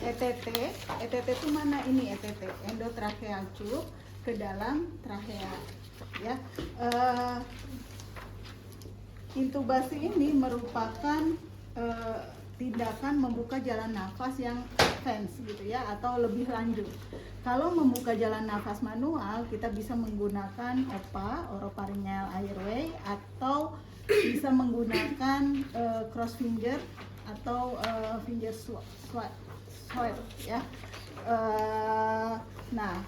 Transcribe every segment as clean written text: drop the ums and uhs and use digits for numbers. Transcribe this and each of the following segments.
ETT. ETT itu mana ini ETT? Endotracheal tube ke dalam trachea. Ya, intubasi ini merupakan tindakan membuka jalan nafas yang advance gitu ya, atau lebih lanjut. Kalau membuka jalan nafas manual, kita bisa menggunakan OPA, oropharyngeal airway, atau bisa menggunakan cross finger atau finger swab ya. Nah,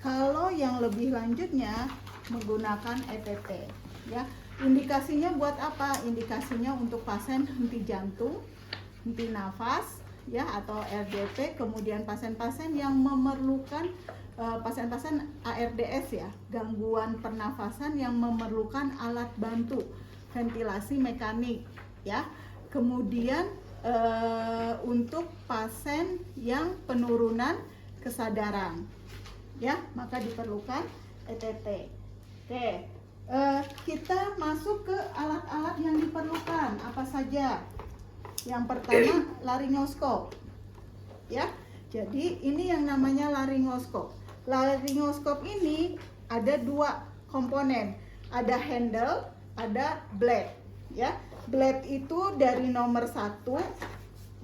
kalau yang lebih lanjutnya menggunakan ETT ya. Indikasinya buat apa? Indikasinya untuk pasien henti jantung, henti nafas ya, atau RDP, kemudian pasien-pasien yang memerlukan pasien-pasien ARDS ya, gangguan pernafasan yang memerlukan alat bantu ventilasi mekanik ya. Kemudian untuk pasien yang penurunan kesadaran ya, maka diperlukan ETT. Oke, kita masuk ke alat-alat yang diperlukan apa saja. Yang pertama laryngoskop ya. Jadi ini yang namanya laryngoskop. Laryngoskop ini ada dua komponen, ada handle, ada blade ya. Blade itu dari nomor 1,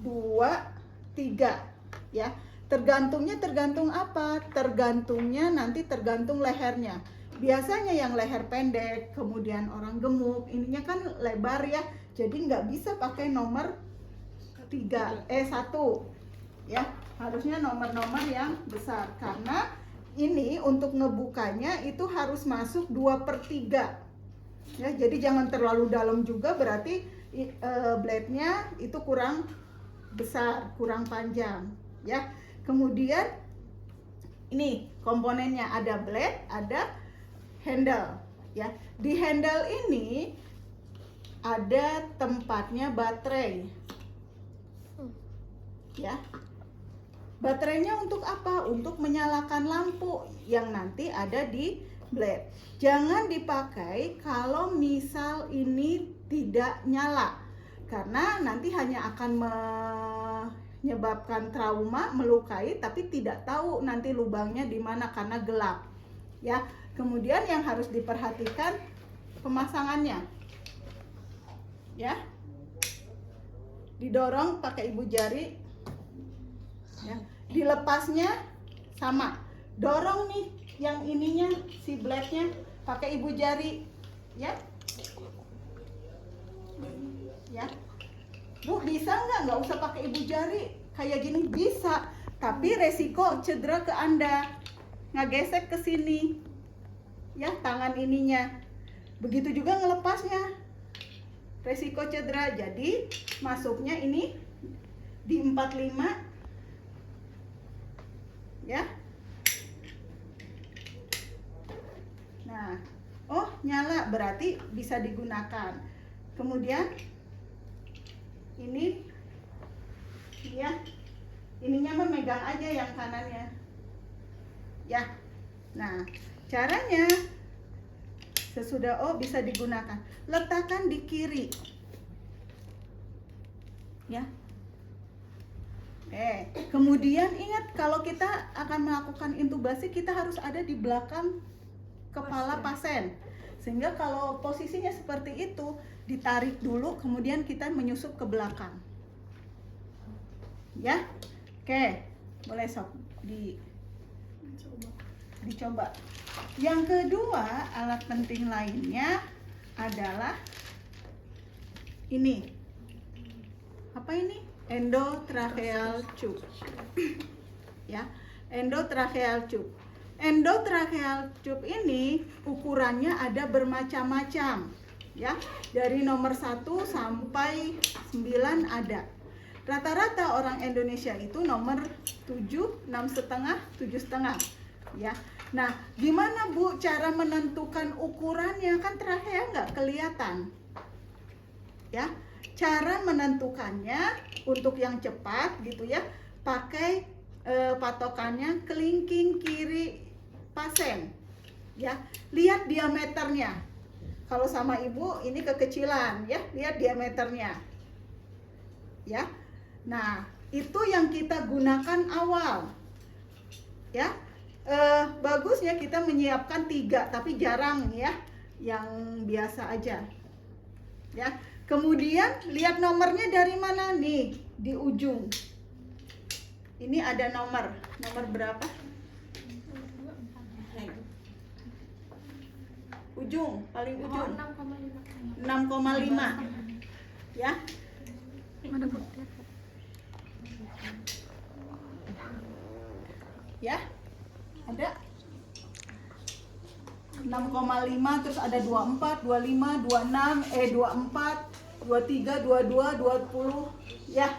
2, 3 ya. Tergantung apa? Tergantungnya nanti tergantung lehernya. Biasanya yang leher pendek, kemudian orang gemuk, ininya kan lebar ya, jadi nggak bisa pakai nomor 1 ya, harusnya nomor-nomor yang besar, karena ini untuk ngebukanya itu harus masuk 2/3 ya. Jadi jangan terlalu dalam juga, berarti blade-nya itu kurang besar, kurang panjang ya. Kemudian ini komponennya, ada blade, ada handle ya. Di handle ini ada tempatnya baterai ya. Baterainya untuk apa? Untuk menyalakan lampu yang nanti ada di blade. Jangan dipakai kalau misal ini tidak nyala, karena nanti hanya akan menyebabkan trauma, melukai, tapi tidak tahu nanti lubangnya di mana karena gelap ya. Kemudian yang harus diperhatikan pemasangannya ya. Didorong pakai ibu jari ya. Dilepasnya sama, dorong nih yang ininya, si blade-nya pakai ibu jari ya. Ya, Bu, bisa nggak usah pakai ibu jari kayak gini? Bisa, tapi resiko cedera ke Anda, ngegesek ke sini ya tangan ininya. Begitu juga ngelepasnya, resiko cedera. Jadi masuknya ini di 45 ya. Nah, oh nyala, berarti bisa digunakan. Kemudian ini ya, ininya memegang aja yang kanannya ya. Nah, caranya sesudah bisa digunakan, letakkan di kiri ya. Kemudian ingat, kalau kita akan melakukan intubasi, kita harus ada di belakang kepala pasien, sehingga kalau posisinya seperti itu, ditarik dulu, kemudian kita menyusup ke belakang ya. Oke, boleh sob dicoba. Yang kedua, alat penting lainnya adalah ini. Apa ini? Endotracheal tube ya. Endotracheal tube. Endotracheal tube ini ukurannya ada bermacam-macam ya. Dari nomor 1 sampai 9 ada. Rata-rata orang Indonesia itu nomor 7, 6,5, 7,5 ya. Nah, gimana Bu cara menentukan ukurannya? Kan trachea nggak kelihatan ya. Cara menentukannya untuk yang cepat gitu ya, pakai patokannya kelingking kiri pasien ya. Lihat diameternya. Kalau sama ibu ini kekecilan ya, lihat diameternya ya. Nah, itu yang kita gunakan awal. Ya, bagusnya kita menyiapkan 3, tapi jarang ya, yang biasa aja. Ya, kemudian lihat nomornya dari mana nih, di ujung. Ini ada nomor berapa? Ujung, paling ujung. 6,5. Ya. Ya. Ada 6,5, terus ada 24, 25, 26, 24, 23, 22, 20, ya.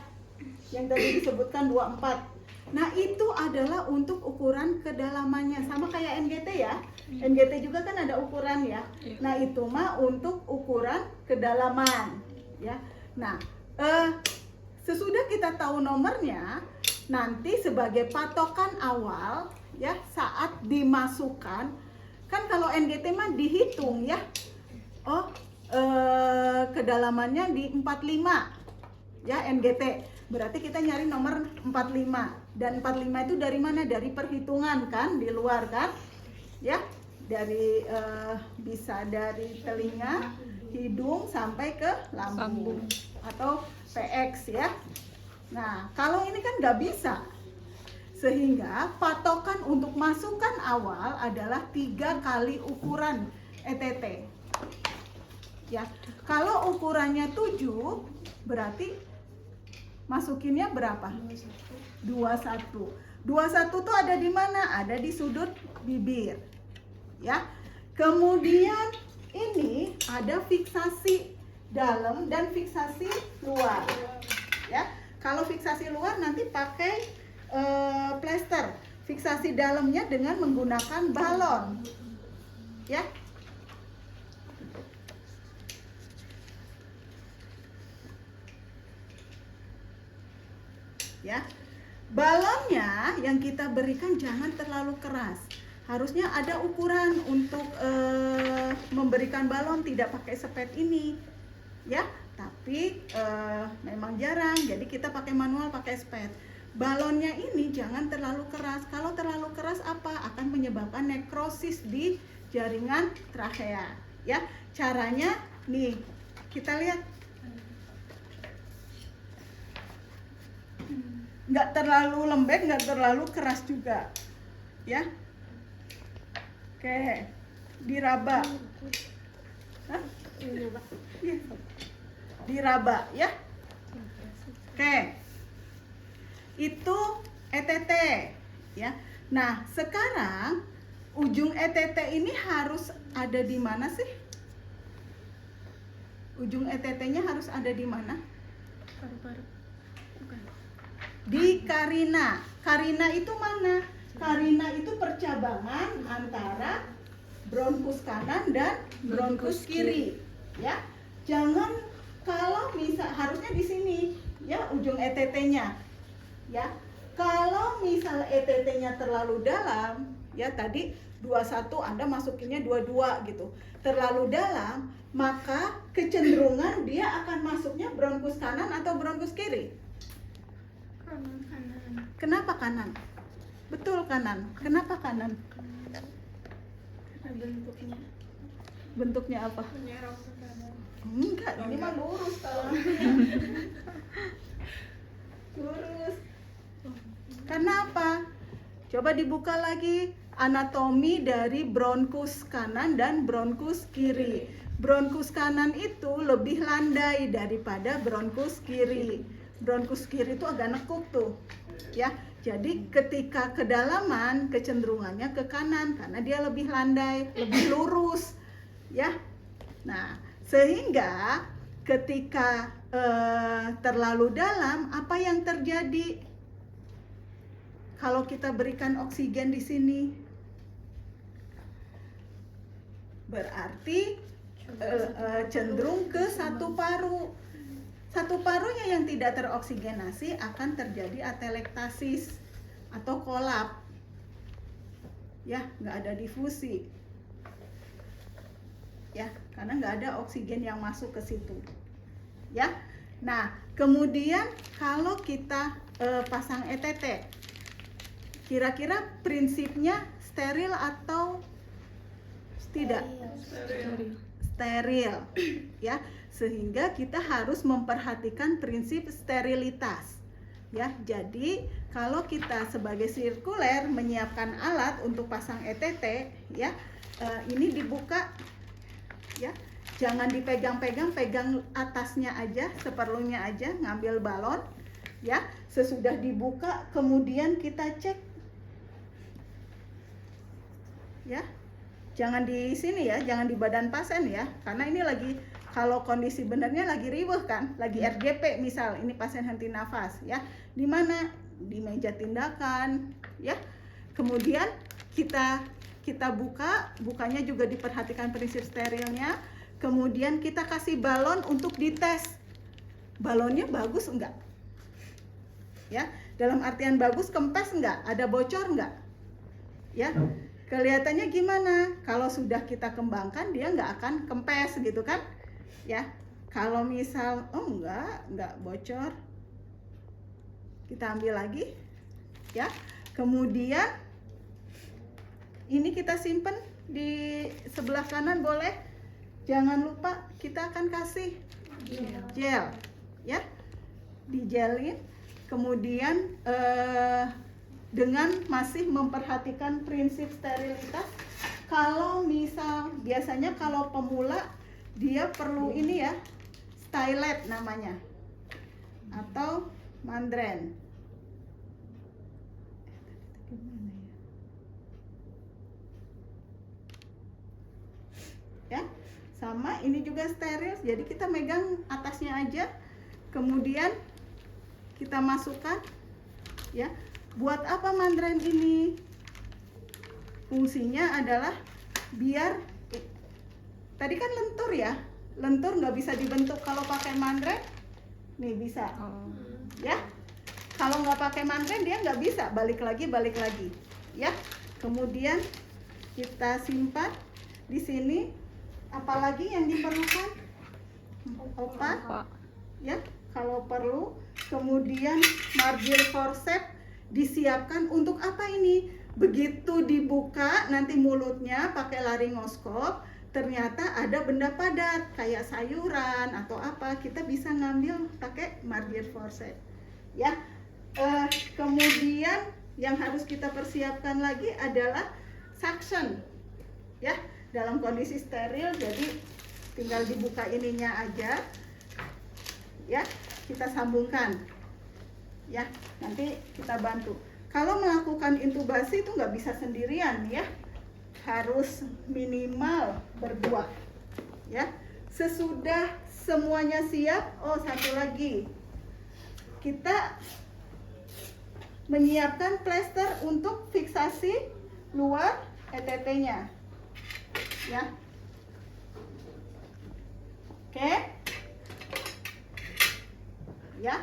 Yang tadi disebutkan 24. Nah, itu adalah untuk ukuran kedalamannya, sama kayak NGT ya. NGT juga kan ada ukuran ya. Nah, itu mah untuk ukuran kedalaman, ya. Nah, sesudah kita tahu nomornya, nanti sebagai patokan awal ya, saat dimasukkan, kan kalau NGT mah dihitung ya. Oh, kedalamannya di 45 ya, NGT. Berarti kita nyari nomor 45. Dan 45 itu dari mana? Dari perhitungan kan, di luar kan? Ya, dari bisa dari telinga, hidung sampai ke lambung atau PX ya. Nah, kalau ini kan nggak bisa. Sehingga patokan untuk masukan awal adalah 3 kali ukuran ETT. Ya, kalau ukurannya 7, berarti masukinnya berapa? 21. 21 tuh ada di mana? Ada di sudut bibir. Ya. Kemudian ini ada fiksasi dalam dan fiksasi luar. Ya. Kalau fiksasi luar nanti pakai plester. Fiksasi dalamnya dengan menggunakan balon. Ya. Ya, balonnya yang kita berikan jangan terlalu keras. Harusnya ada ukuran untuk memberikan balon, tidak pakai sepet ini, ya. Tapi memang jarang, jadi kita pakai manual, pakai sepet. Balonnya ini jangan terlalu keras. Kalau terlalu keras apa? Akan menyebabkan nekrosis di jaringan trachea. Ya, caranya nih, kita lihat. Nggak terlalu lembek, nggak terlalu keras juga, ya. Oke, diraba. Hah? Diraba, ya. Oke, itu ETT, ya. Nah, sekarang ujung ETT ini harus ada di mana sih? Ujung ETT-nya harus ada di mana? Paru-paru. Bukan. Di karina. Karina itu mana? Karina itu percabangan antara bronkus kanan dan bronkus kiri, ya. Jangan, kalau harusnya di sini, ya, ujung ETT-nya, ya. Kalau misal ETT-nya terlalu dalam, ya, tadi 21, Anda masukinnya 22 gitu. Terlalu dalam, maka kecenderungan dia akan masuknya bronkus kanan atau bronkus kiri. Kanan. Kenapa kanan? Betul, kanan. Kenapa kanan? Bentuknya. Bentuknya apa? Menyerong ke kanan. Enggak, ini mah lurus kalau. Lurus. Kenapa? Coba dibuka lagi anatomi dari bronkus kanan dan bronkus kiri. Bronkus kanan itu lebih landai daripada bronkus kiri. Bronkus kiri itu agak nekuk tuh, ya. Jadi ketika kedalaman kecenderungannya ke kanan karena dia lebih landai, lebih lurus, ya. Nah, sehingga ketika terlalu dalam, apa yang terjadi? Kalau kita berikan oksigen di sini, berarti cenderung ke satu paru. Satu parunya yang tidak teroksigenasi akan terjadi atelektasis atau kolap. Ya, nggak ada difusi. Ya, karena nggak ada oksigen yang masuk ke situ. Ya, nah kemudian kalau kita pasang ETT. Kira-kira prinsipnya steril atau tidak? Steril, ya. Sehingga kita harus memperhatikan prinsip sterilitas. Ya, jadi kalau kita sebagai sirkuler menyiapkan alat untuk pasang ETT, ya, ini dibuka, ya, jangan dipegang-pegang, pegang atasnya aja, seperlunya aja, ngambil balon, ya. Sesudah dibuka, kemudian kita cek, ya, jangan di sini ya, jangan di badan pasien ya, karena ini lagi, kalau kondisi benernya lagi riweuh kan, lagi RGP misal, ini pasien henti nafas ya, di mana? Di meja tindakan ya. Kemudian kita bukanya juga diperhatikan prinsip sterilnya. Kemudian kita kasih balon untuk dites, balonnya bagus enggak? Ya, dalam artian bagus, kempes enggak? Ada bocor enggak? Ya, kelihatannya gimana? Kalau sudah kita kembangkan dia nggak akan kempes gitu kan? Ya, kalau misal enggak bocor, kita ambil lagi, ya. Kemudian ini kita simpen di sebelah kanan boleh. Jangan lupa kita akan kasih gel, ya, dijelin. Kemudian dengan masih memperhatikan prinsip sterilitas. Kalau misal biasanya kalau pemula dia perlu ini ya, stylet namanya, atau mandren. Ya, sama ini juga steril, jadi kita megang atasnya aja, kemudian kita masukkan, ya. Buat apa mandren ini? Fungsinya adalah biar tadi kan lentur ya, lentur nggak bisa dibentuk kalau pakai mandren, nih bisa, ya. Kalau nggak pakai mandren dia nggak bisa balik lagi, ya. Kemudian kita simpan di sini. Apalagi yang diperlukan? Opat, ya. Kalau perlu, kemudian margin forceps disiapkan untuk apa ini? Begitu dibuka nanti mulutnya pakai laringoskop, ternyata ada benda padat kayak sayuran atau apa, kita bisa ngambil pakai margin forceps, ya. Kemudian yang harus kita persiapkan lagi adalah suction, ya. Dalam kondisi steril, jadi tinggal dibuka ininya aja, ya. Kita sambungkan, ya. Nanti kita bantu. Kalau melakukan intubasi itu nggak bisa sendirian, ya. Harus minimal berdua, ya. Sesudah semuanya siap, satu lagi, kita menyiapkan plester untuk fiksasi luar ETT-nya, ya. Oke, ya.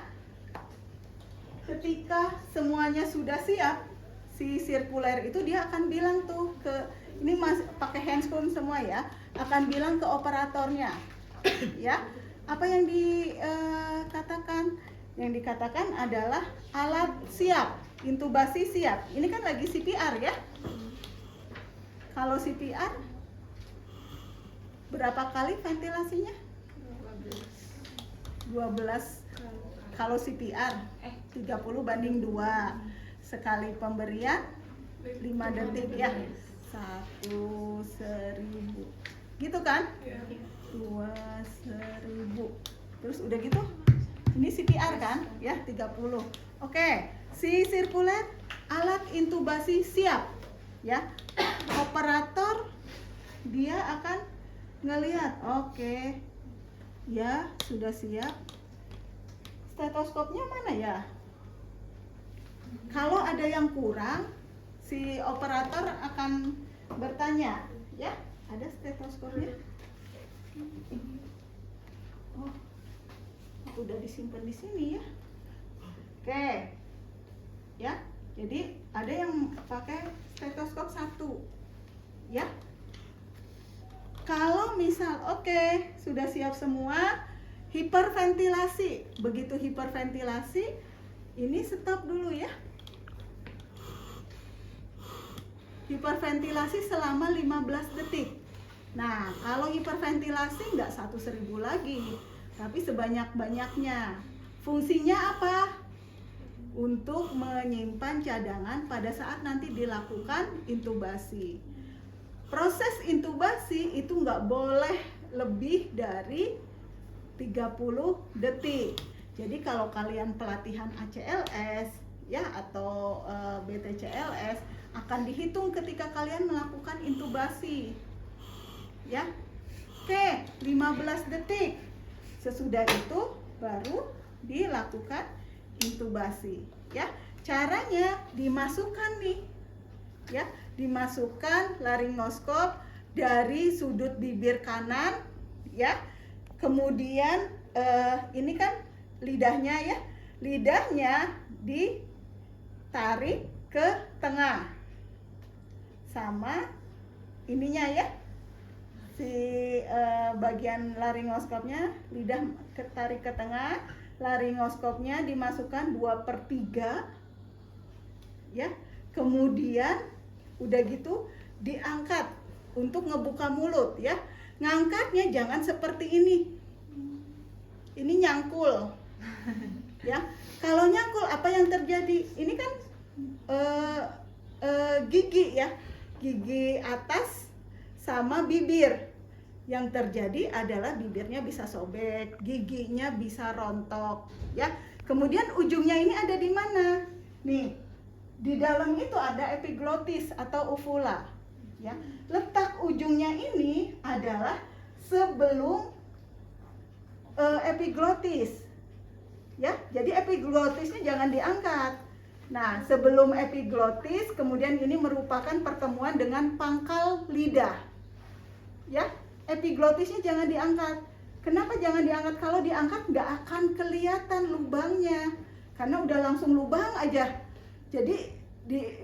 Ketika semuanya sudah siap, si sirkuler itu dia akan bilang tuh ke, ini pakai handscreen semua ya, akan bilang ke operatornya, ya. Apa yang dikatakan? Yang dikatakan adalah alat siap, intubasi siap. Ini kan lagi CPR ya. Kalau CPR berapa kali ventilasinya? 12. Kalau CPR 30/2. Sekali pemberian 5 detik ya. 1.000. Gitu kan? 2.000. Terus udah gitu. Ini CPR kan? Ya, 30. Oke, si sirkuler alat intubasi siap. Ya. Operator dia akan ngelihat, oke, ya sudah siap. Stetoskopnya mana ya? Kalau ada yang kurang, si operator akan bertanya, ya, ada stetoskopnya? Oh, udah disimpan di sini ya. Oke, ya. Jadi ada yang pakai stetoskop 1, ya. Kalau misal oke, sudah siap semua, hiperventilasi. Begitu hiperventilasi, Ini stop dulu ya. Hiperventilasi selama 15 detik. Nah, kalau hiperventilasi nggak 1.000 lagi, tapi sebanyak-banyaknya. Fungsinya apa? Untuk menyimpan cadangan pada saat nanti dilakukan intubasi. Proses intubasi itu nggak boleh lebih dari 30 detik. Jadi kalau kalian pelatihan ACLS ya atau BTCLS akan dihitung ketika kalian melakukan intubasi. Ya. Oke, 15 detik. Sesudah itu baru dilakukan intubasi, ya. Caranya dimasukkan nih. Ya, dimasukkan laringoskop dari sudut bibir kanan, ya. Kemudian ini kan lidahnya ya. Lidahnya ditarik ke tengah. Sama ininya ya. Si bagian laringoskopnya, lidah ketarik ke tengah, laringoskopnya dimasukkan 2/3 ya. Kemudian udah gitu diangkat untuk ngebuka mulut ya. Ngangkatnya jangan seperti ini. Ini nyangkul. Ya. Kalau nyangkul apa yang terjadi? Ini kan gigi ya. Gigi atas sama bibir. Yang terjadi adalah bibirnya bisa sobek, giginya bisa rontok, ya. Kemudian ujungnya ini ada di mana? Nih, di dalam itu ada epiglotis atau uvula, ya. Letak ujungnya ini adalah sebelum epiglotis, ya. Jadi epiglotisnya jangan diangkat. Nah, sebelum epiglotis, kemudian ini merupakan pertemuan dengan pangkal lidah, ya. Epiglotisnya jangan diangkat. Kenapa jangan diangkat? Kalau diangkat nggak akan kelihatan lubangnya, karena udah langsung lubang aja. Jadi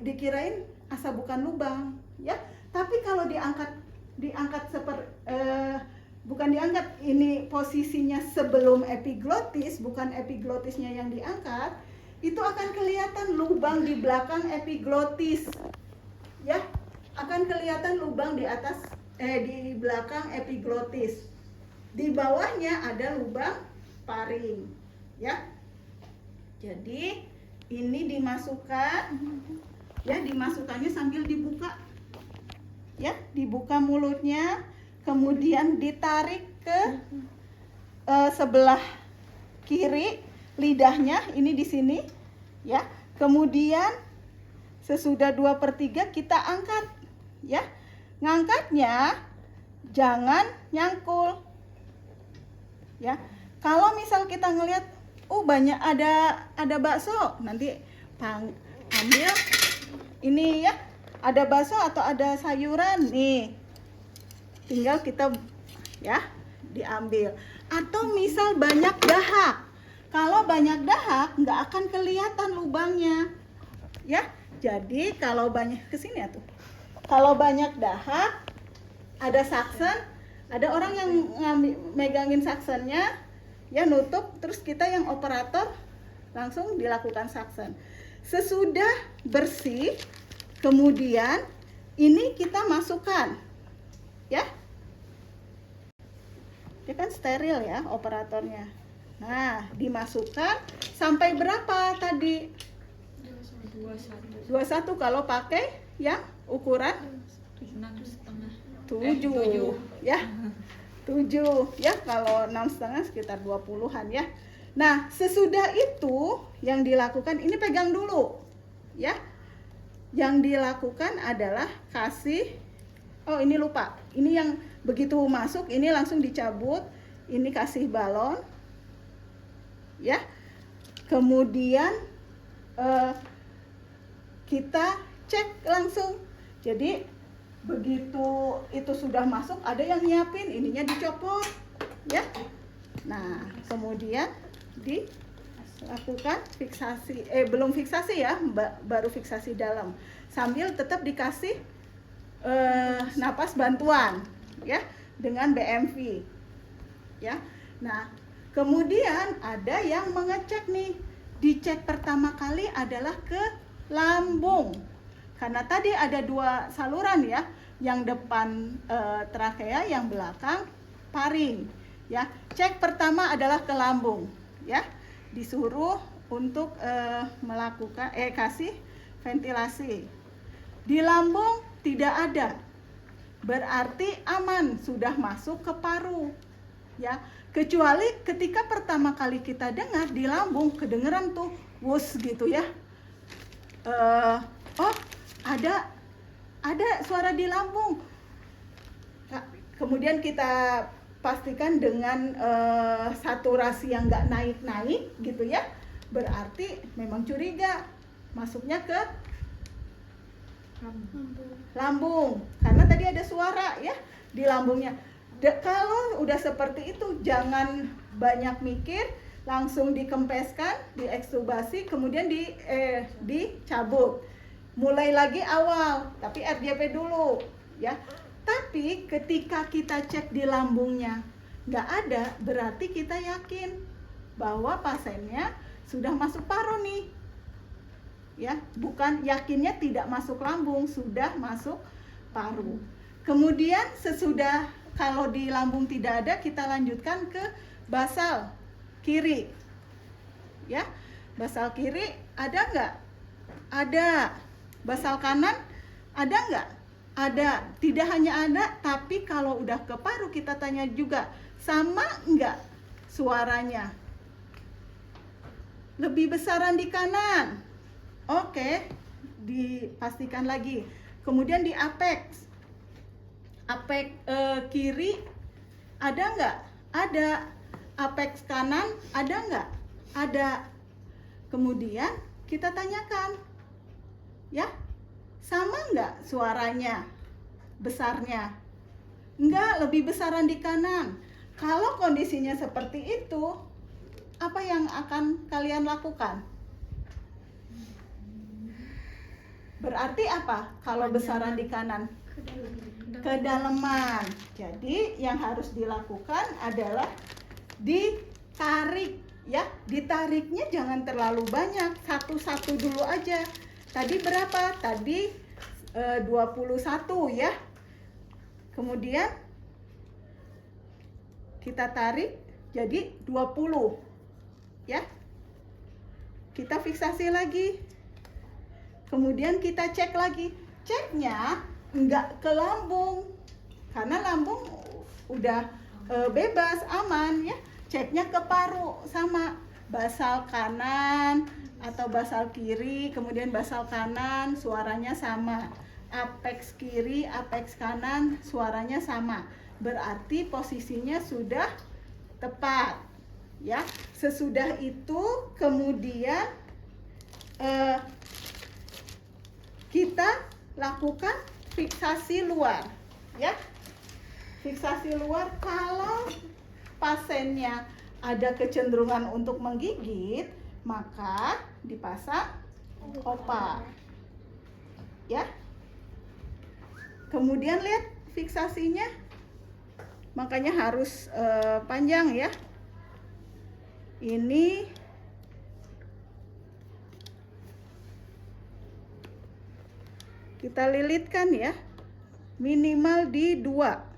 dikirain asa bukan lubang, ya. Tapi kalau diangkat bukan diangkat, ini posisinya sebelum epiglotis, bukan epiglotisnya yang diangkat, itu akan kelihatan lubang di belakang epiglotis, ya. Akan kelihatan lubang di atas di belakang epiglotis. Di bawahnya ada lubang paring, ya. Jadi ini dimasukkan, ya, dimasukkannya sambil dibuka, ya, dibuka mulutnya, kemudian ditarik ke sebelah kiri lidahnya, ini di sini, ya. Kemudian sesudah 2/3 kita angkat, ya. Ngangkatnya jangan nyangkul, ya. Kalau misal kita ngelihat banyak ada bakso, nanti ambil ini ya, ada bakso atau ada sayuran nih, tinggal kita ya diambil. Atau misal banyak dahak, kalau banyak dahak nggak akan kelihatan lubangnya, ya. Jadi kalau banyak kesini ya tuh. Kalau banyak dahak, ada saksen, ada orang yang megangin saksennya, ya, nutup, terus kita yang operator langsung dilakukan saksen. Sesudah bersih, kemudian ini kita masukkan, ya. Dia kan steril ya operatornya. Nah, dimasukkan sampai berapa tadi? 21 kalau pakai yang ukuran 7 ya. 7 ya, kalau 6,5 sekitar 20-an ya. Nah, sesudah itu yang dilakukan, ini pegang dulu ya. Yang dilakukan adalah kasih, ini lupa. Ini yang begitu masuk ini langsung dicabut, ini kasih balon ya. Kemudian kita cek langsung. Jadi begitu itu sudah masuk, ada yang nyiapin, ininya dicopot ya. Nah, kemudian dilakukan fiksasi, belum fiksasi ya, baru fiksasi dalam, sambil tetap dikasih napas bantuan ya dengan BMV ya. Nah, kemudian ada yang mengecek nih dicek pertama kali adalah ke lambung. Karena tadi ada 2 saluran ya, yang depan trakea, yang belakang paring. Ya, cek pertama adalah ke lambung. Ya, disuruh untuk melakukan kasih ventilasi. Di lambung tidak ada, berarti aman, sudah masuk ke paru. Ya, kecuali ketika pertama kali kita dengar di lambung, kedengeran tuh wus gitu ya. Oh, ada suara di lambung. Kemudian kita pastikan dengan saturasi yang nggak naik-naik gitu ya, berarti memang curiga masuknya ke lambung, karena tadi ada suara ya di lambungnya. Kalau udah seperti itu, jangan banyak mikir, langsung dikempeskan, diekstubasi, kemudian dicabut. Mulai lagi awal, tapi RJP dulu ya. Tapi ketika kita cek di lambungnya nggak ada, berarti kita yakin bahwa pasiennya sudah masuk paru nih. Ya, bukan yakinnya tidak masuk lambung, sudah masuk paru. Kemudian sesudah, kalau di lambung tidak ada, kita lanjutkan ke basal kiri. Ya, basal kiri ada nggak? Ada. Basal kanan ada nggak? Ada. Tidak hanya ada, tapi kalau udah ke paru kita tanya juga, sama nggak suaranya? Lebih besaran di kanan. Oke, dipastikan lagi. Kemudian di apex kiri ada nggak? Ada. Apex kanan ada nggak? Ada. Kemudian kita tanyakan, ya, sama nggak suaranya, besarnya? Enggak, lebih besaran di kanan. Kalau kondisinya seperti itu, apa yang akan kalian lakukan? Berarti apa kalau besaran di kanan? Kedalaman. Jadi yang harus dilakukan adalah ditarik ya. Ditariknya jangan terlalu banyak, satu-satu dulu aja. Tadi berapa? Tadi 21 ya. Kemudian kita tarik jadi 20 ya. Kita fiksasi lagi. Kemudian kita cek lagi. Ceknya enggak ke lambung, karena lambung udah bebas, aman ya. Ceknya ke paru, sama basal kanan atau basal kiri, kemudian basal kanan suaranya sama. Apex kiri, apex kanan suaranya sama. Berarti posisinya sudah tepat ya. Sesudah itu kemudian kita lakukan fiksasi luar ya. Fiksasi luar, kalau pasiennya ada kecenderungan untuk menggigit, maka dipasang opa ya. Kemudian lihat fiksasinya, makanya harus panjang ya. Ini kita lilitkan ya, minimal di 2.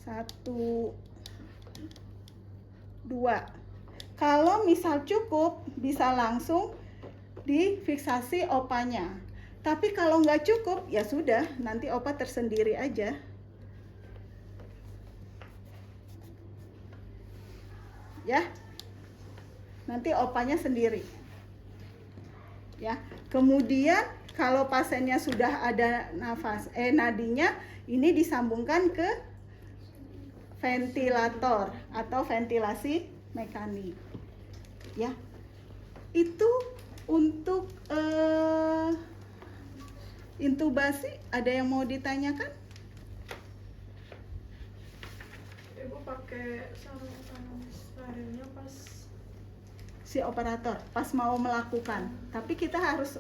1, 2. Kalau misal cukup, bisa langsung difiksasi opanya. Tapi kalau nggak cukup, ya sudah, nanti opa tersendiri aja. Ya, nanti opanya sendiri. Ya, kemudian kalau pasiennya sudah ada nafas, nadinya, ini disambungkan ke ventilator atau ventilasi mekanik. Ya, itu untuk intubasi. Ada yang mau ditanyakan? Ibu pakai sarung tangan sterilnya pas Si operator pas mau melakukan, tapi kita harus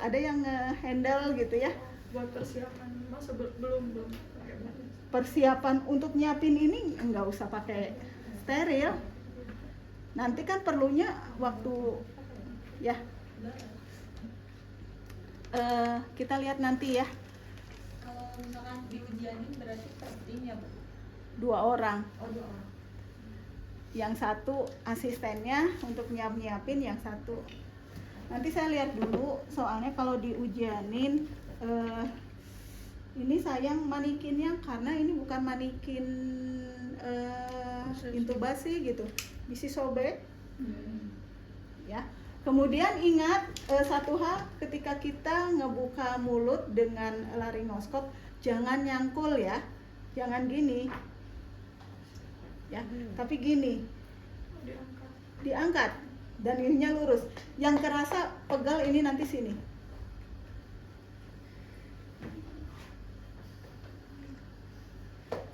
ada yang nge-handle gitu ya. buat persiapan, masa belum pakai bahan. Persiapan untuk nyiapin ini nggak usah pakai steril Nanti kan perlunya waktu ya. Kita lihat nanti ya. Kalau misalkan diujianin berarti per tim ya, Bu? 2 orang. Oh, 2 orang. Yang satu asistennya untuk nyiapin, yang satu nanti saya lihat dulu, soalnya kalau diujianin ini sayang manikinnya karena ini bukan manikin intubasi gitu, bisa sobek ya. Kemudian ingat satu hal, ketika kita ngebuka mulut dengan laringoskop jangan nyangkul ya, jangan gini ya, tapi gini, diangkat dan ininya lurus. Yang kerasa pegal ini nanti sini.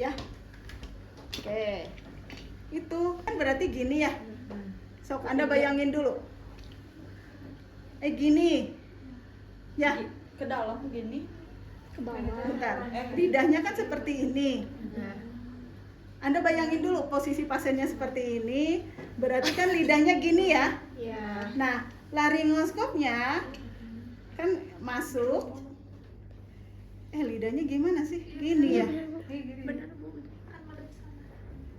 Ya. Oke. Itu kan berarti gini ya. Sok Anda bayangin dulu. Gini. Ya, Ke dalam begini. Ke bawah. bentar. Lidahnya kan seperti ini. Anda bayangin dulu posisi pasiennya seperti ini, berarti kan lidahnya gini ya. Iya. Nah, laringoskopnya kan masuk. Lidahnya gimana sih? Gini ya. Benar, Bu. Kan ada di sana.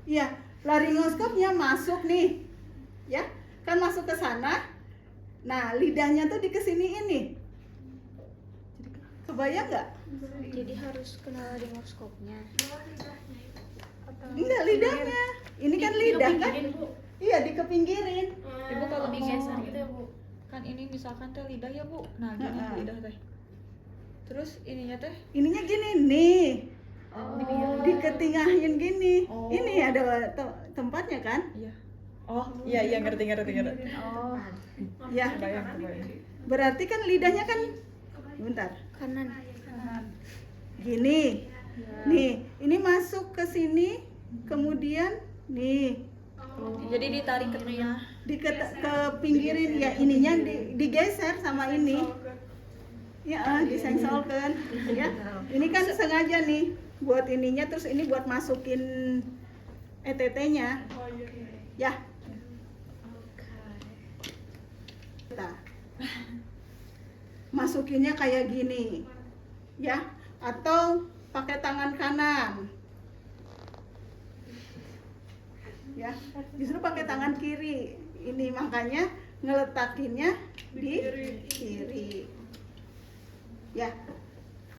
Iya, laringoskopnya masuk nih. Ya, kan masuk ke sana. Nah, lidahnya tuh di kesini ini. Kebayang nggak? Jadi harus kena laringoskopnya. Enggak, lidahnya. Ini kan lidah kan? Iya, dikepinggirin. Ibu kalau Digeser mau gitu ya, Bu. kan ini misalkan teh lidah ya, Bu. Nah, gini Heeh. lidah teh. Terus ininya teh Ininya gini nih. oh, Diketingahin gini. Oh. Ini ada tempatnya kan? iya. Oh, iya ngerti. Oh, Ya. Kebayang. Berarti kan lidahnya kan bentar. kanan. Gini. Nih, ini masuk ke sini, kemudian nih Jadi ditarik ke tengah. ke pinggirin ya, ininya digeser sama ini. Ya, disengsolkan ya. Ini kan sengaja nih buat ininya, terus ini buat masukin ETT-nya. Ya. Kita masukinnya kayak gini. Ya, atau pakai tangan kanan. Ya, justru pakai tangan kiri. Ini makanya ngeletakinnya di kiri. Ya,